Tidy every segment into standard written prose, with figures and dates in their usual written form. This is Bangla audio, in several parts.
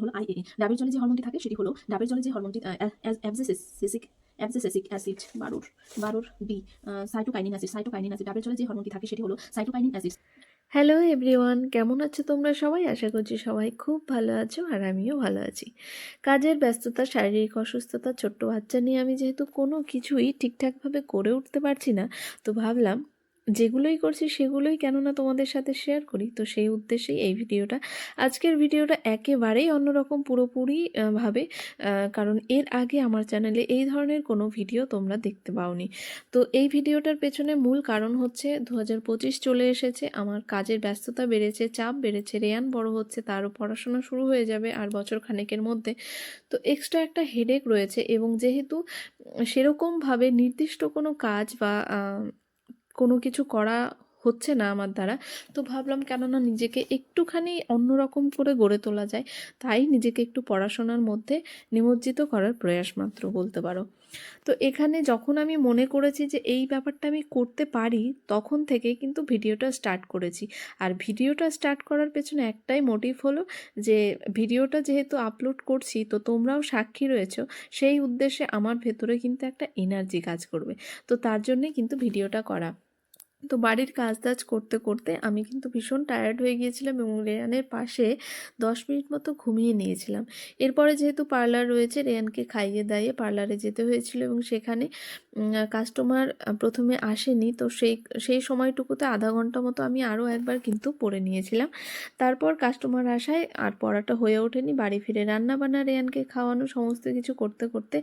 হলো আইএএ। ডাবের জলে যে হরমোনটি থাকে সেটি হলো ডাবের জলে যে হরমোনটি abscisic acid 12 B cytokinin acid ডাবের জলে যে হরমোনটি থাকে সেটি হলো সাইটোকাইনিন অ্যাসিড। হ্যালো এভরিওয়ান, কেমন আছো তোমরা সবাই? আশা করছি সবাই খুব ভালো আছো আর আমিও ভালো আছি। কাজের ব্যস্ততা, শারীরিক অসুস্থতা, ছোট্ট বাচ্চা নিয়ে আমি যেহেতু কোনো কিছুই ঠিকঠাকভাবে করে উঠতে পারছি না, তো ভাবলাম যেগুলোই করছি সেগুলোই কেননা তোমাদের সাথে শেয়ার করি। তো সেই উদ্দেশ্যেই এই ভিডিওটা। আজকের ভিডিওটা একেবারেই অন্যরকম পুরোপুরি ভাবে, কারণ এর আগে আমার চ্যানেলে এই ধরনের কোনো ভিডিও তোমরা দেখতে পাওনি। তো এই ভিডিওটার পেছনে মূল কারণ হচ্ছে 2025 চলে এসেছে, আমার কাজের ব্যস্ততা বেড়েছে, চাপ বেড়েছে, রেয়ান বড় হচ্ছে, তারও পড়াশোনা শুরু হয়ে যাবে আর বছর খানেকের মধ্যে। তো এক্সট্রা একটা হেডেক রয়েছে এবং যেহেতু সেরকমভাবে নির্দিষ্ট কোনো কাজ বা কোনো কিছু করা হচ্ছে না আমার দ্বারা, তো ভাবলাম কেননা নিজেকে একটুখানি অন্যরকম করে গড়ে তোলা যায়, তাই নিজেকে একটু পড়াশোনার মধ্যে নিমজ্জিত করার প্রয়াস মাত্র বলতে পারো। তো এখানে যখন আমি মনে করেছি যে এই ব্যাপারটা আমি করতে পারি, তখন থেকে কিন্তু ভিডিওটা স্টার্ট করেছি। আর ভিডিওটা স্টার্ট করার পেছনে একটাই মোটিভ হলো যে ভিডিওটা যেহেতু আপলোড করছি, তো তোমরাও সাক্ষী রয়েছো, সেই উদ্দেশ্যে আমার ভেতরে কিন্তু একটা এনার্জি কাজ করবে। তো তার জন্যে কিন্তু ভিডিওটা করা। তো বাড়ির কাজ টাজ করতে করতে আমি কিন্তু ভীষণ টায়ার্ড হয়ে গিয়েছিলাম এবং রেয়ানের পাশে 10 মিনিট মতো ঘুমিয়ে নিয়েছিলাম। এরপরে যেহেতু পার্লার রয়েছে, রেয়ানকে খাইয়ে দাইয়ে পার্লারে যেতে হয়েছিল এবং সেখানে কাস্টমার প্রথমে আসেনি, তো সেই সেই সময়টুকুতে আধা ঘন্টা মতো আমি আরও একবার কিন্তু পড়ে নিয়েছিলাম। তারপর কাস্টমার আসায় আর পড়াটা হয়ে ওঠেনি। বাড়ি ফিরে রান্না বান্না, রেয়ানকে খাওয়ানো, সমস্ত কিছু করতে করতে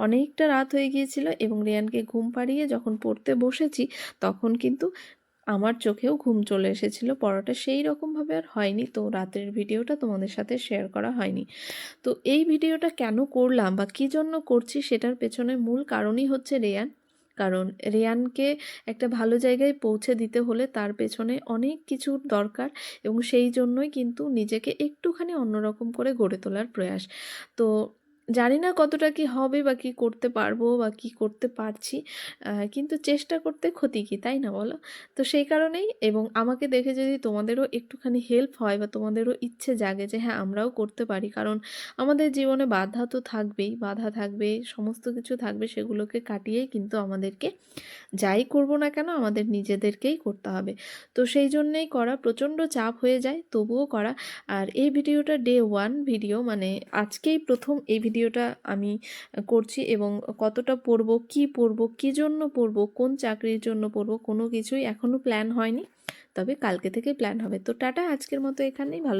অনেকটা রাত হয়ে গিয়েছিল এবং রেয়ানকে ঘুম পাড়িয়ে যখন পড়তে বসেছি, তখন কিন্তু আমার চোখেও ঘুম চলে এসেছিল। পড়াটা সেই রকমভাবে আর হয়নি, তো রাতের ভিডিওটা তোমাদের সাথে শেয়ার করা হয়নি। তো এই ভিডিওটা কেন করলাম বা কী জন্য করছি, সেটার পেছনে মূল কারণই হচ্ছে রেয়ান। কারণ রেয়ানকে একটা ভালো জায়গায় পৌঁছে দিতে হলে তার পেছনে অনেক কিছুর দরকার এবং সেই জন্যই কিন্তু নিজেকে একটুখানি অন্যরকম করে গড়ে তোলার প্রয়াস। তো জানি না কতটা কি হবে বা কি করতে পারবো বা কি করতে পারছি, কিন্তু চেষ্টা করতে ক্ষতি কি, তাই না বলো? তো সেই কারণেই, এবং আমাকে দেখে যদি তোমাদেরও একটুখানি হেল্প হয় বা তোমাদেরও ইচ্ছে জাগে যে হ্যাঁ আমরাও করতে পারি, কারণ আমাদের জীবনে বাধা তো থাকবেই, বাধা থাকবে, সমস্ত কিছু থাকবে, সেগুলোকে কাটিয়েই কিন্তু আমাদেরকে যাই করব না কেন আমাদের নিজেদেরকেই করতে হবে। তো সেই জন্যেই করা, প্রচণ্ড চাপ হয়ে যায় তবুও করা। আর এই ভিডিওটা ডে 1 ভিডিও, মানে আজকেই প্রথম এই ভিডিওটা আমি করছি এবং কতটা পড়বো, কী জন্য পড়বো, কোন চাকরির জন্য পড়বো, কোনো কিছুই এখনও প্ল্যান হয়নি, তবে কালকে থেকে প্ল্যান হবে। তো টাটা, আজকের মতো এখানেই। ভালো